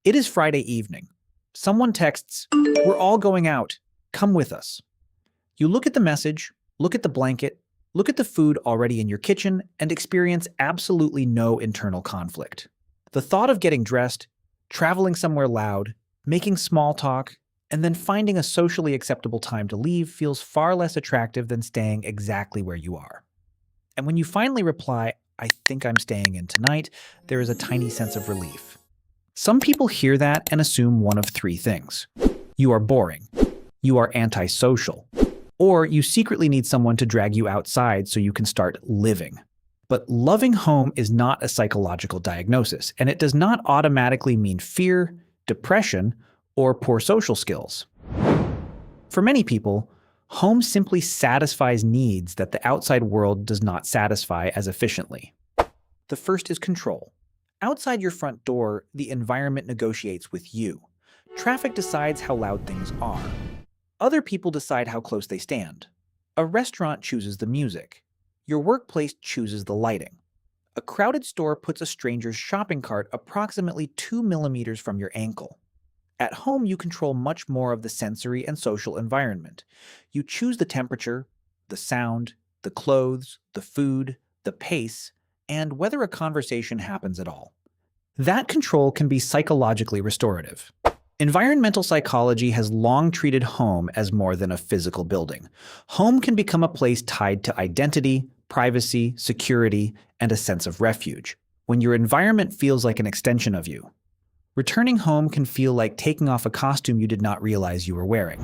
It is Friday evening. Someone texts, "We're all going out. Come with us." You look at the message, look at the blanket, look at the food already in your kitchen, and experience absolutely no internal conflict. The thought of getting dressed, traveling somewhere loud, making small talk, and then finding a socially acceptable time to leave feels far less attractive than staying exactly where you are. And when you finally reply, "I think I'm staying in tonight," there is a tiny sense of relief. Some people hear that and assume one of three things. You are boring, you are antisocial, or you secretly need someone to drag you outside so you can start living. But loving home is not a psychological diagnosis, and it does not automatically mean fear, depression, or poor social skills. For many people, home simply satisfies needs that the outside world does not satisfy as efficiently. The first is control. Outside your front door, the environment negotiates with you. Traffic decides how loud things are. Other people decide how close they stand. A restaurant chooses the music. Your workplace chooses the lighting. A crowded store puts a stranger's shopping cart approximately 2 millimeters from your ankle. At home, you control much more of the sensory and social environment. You choose the temperature, the sound, the clothes, the food, the pace, and whether a conversation happens at all. That control can be psychologically restorative. Environmental psychology has long treated home as more than a physical building. Home can become a place tied to identity, privacy, security, and a sense of refuge, when your environment feels like an extension of you. Returning home can feel like taking off a costume you did not realize you were wearing.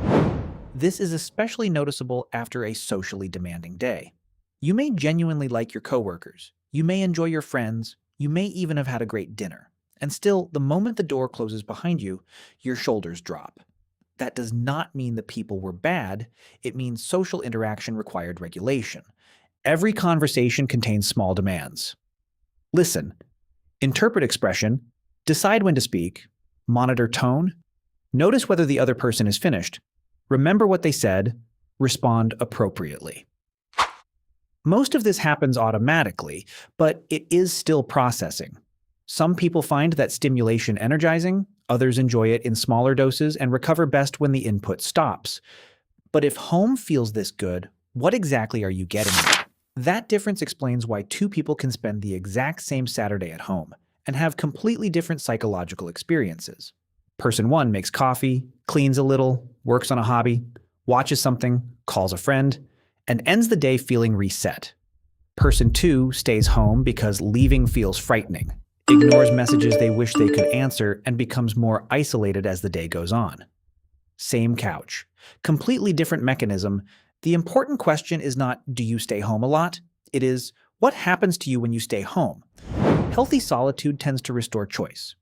This is especially noticeable after a socially demanding day. You may genuinely like your coworkers. You may enjoy your friends. You may even have had a great dinner. And still, the moment the door closes behind you, your shoulders drop. That does not mean the people were bad. It means social interaction required regulation. Every conversation contains small demands. Listen, interpret expression, decide when to speak, monitor tone, notice whether the other person is finished, remember what they said, respond appropriately. Most of this happens automatically, but it is still processing. Some people find that stimulation energizing, others enjoy it in smaller doses and recover best when the input stops. But if home feels this good, what exactly are you getting? That difference explains why two people can spend the exact same Saturday at home and have completely different psychological experiences. Person one makes coffee, cleans a little, works on a hobby, watches something, calls a friend, and ends the day feeling reset. Person two stays home because leaving feels frightening, ignores messages they wish they could answer, and becomes more isolated as the day goes on. Same couch. Completely different mechanism. The important question is not, do you stay home a lot? It is, what happens to you when you stay home? Healthy solitude tends to restore choice.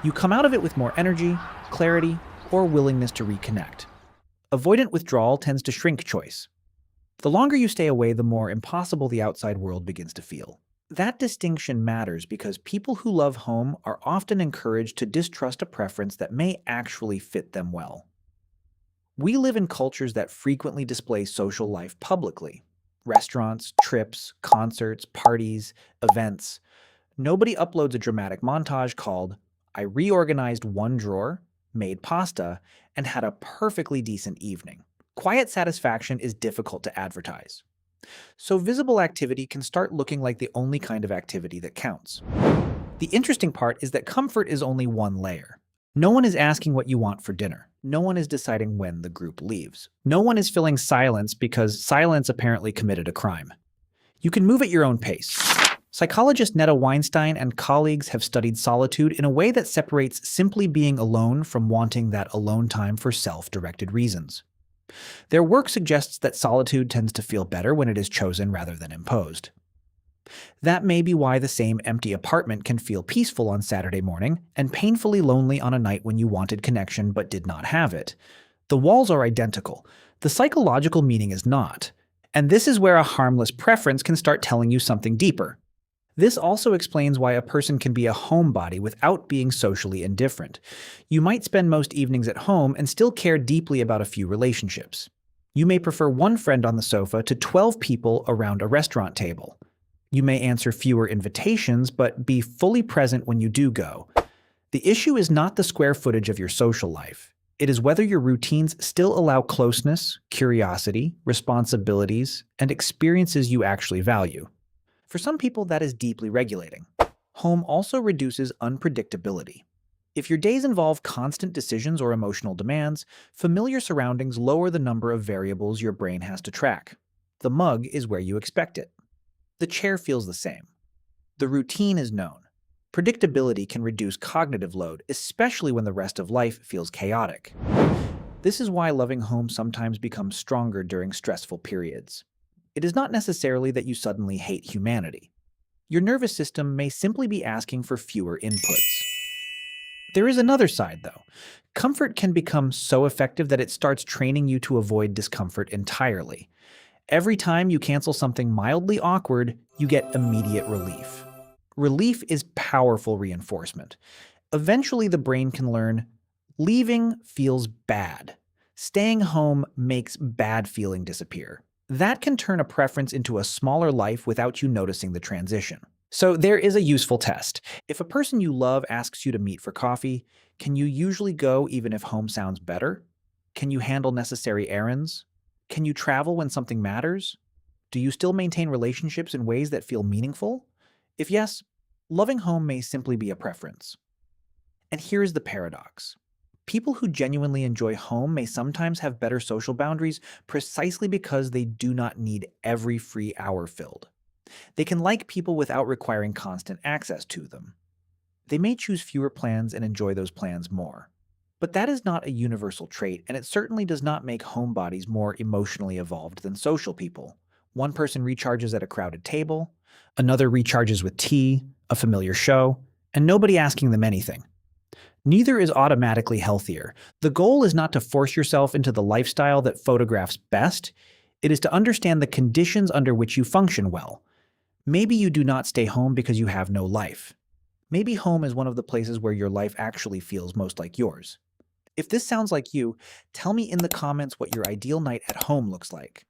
You come out of it with more energy, clarity, or willingness to reconnect. Avoidant withdrawal tends to shrink choice. The longer you stay away, the more impossible the outside world begins to feel. That distinction matters because people who love home are often encouraged to distrust a preference that may actually fit them well. We live in cultures that frequently display social life publicly. Restaurants, trips, concerts, parties, events. Nobody uploads a dramatic montage called, "I reorganized one drawer, made pasta, and had a perfectly decent evening." Quiet satisfaction is difficult to advertise. So visible activity can start looking like the only kind of activity that counts. The interesting part is that comfort is only one layer. No one is asking what you want for dinner. No one is deciding when the group leaves. No one is filling silence because silence apparently committed a crime. You can move at your own pace. Psychologist Netta Weinstein and colleagues have studied solitude in a way that separates simply being alone from wanting that alone time for self-directed reasons. Their work suggests that solitude tends to feel better when it is chosen rather than imposed. That may be why the same empty apartment can feel peaceful on Saturday morning and painfully lonely on a night when you wanted connection but did not have it. The walls are identical. The psychological meaning is not. And this is where a harmless preference can start telling you something deeper. This also explains why a person can be a homebody without being socially indifferent. You might spend most evenings at home and still care deeply about a few relationships. You may prefer one friend on the sofa to 12 people around a restaurant table. You may answer fewer invitations but be fully present when you do go. The issue is not the square footage of your social life. It is whether your routines still allow closeness, curiosity, responsibilities, and experiences you actually value. For some people, that is deeply regulating. Home also reduces unpredictability. If your days involve constant decisions or emotional demands, familiar surroundings lower the number of variables your brain has to track. The mug is where you expect it. The chair feels the same. The routine is known. Predictability can reduce cognitive load, especially when the rest of life feels chaotic. This is why loving home sometimes becomes stronger during stressful periods. It is not necessarily that you suddenly hate humanity. Your nervous system may simply be asking for fewer inputs. There is another side, though. Comfort can become so effective that it starts training you to avoid discomfort entirely. Every time you cancel something mildly awkward, you get immediate relief. Relief is powerful reinforcement. Eventually, the brain can learn leaving feels bad. Staying home makes bad feeling disappear. That can turn a preference into a smaller life without you noticing the transition. So there is a useful test. If a person you love asks you to meet for coffee, can you usually go even if home sounds better? Can you handle necessary errands? Can you travel when something matters? Do you still maintain relationships in ways that feel meaningful? If yes, loving home may simply be a preference. And here's the paradox. People who genuinely enjoy home may sometimes have better social boundaries precisely because they do not need every free hour filled. They can like people without requiring constant access to them. They may choose fewer plans and enjoy those plans more. But that is not a universal trait, and it certainly does not make homebodies more emotionally evolved than social people. One person recharges at a crowded table, another recharges with tea, a familiar show, and nobody asking them anything. Neither is automatically healthier. The goal is not to force yourself into the lifestyle that photographs best. It is to understand the conditions under which you function well. Maybe you do not stay home because you have no life. Maybe home is one of the places where your life actually feels most like yours. If this sounds like you, tell me in the comments what your ideal night at home looks like.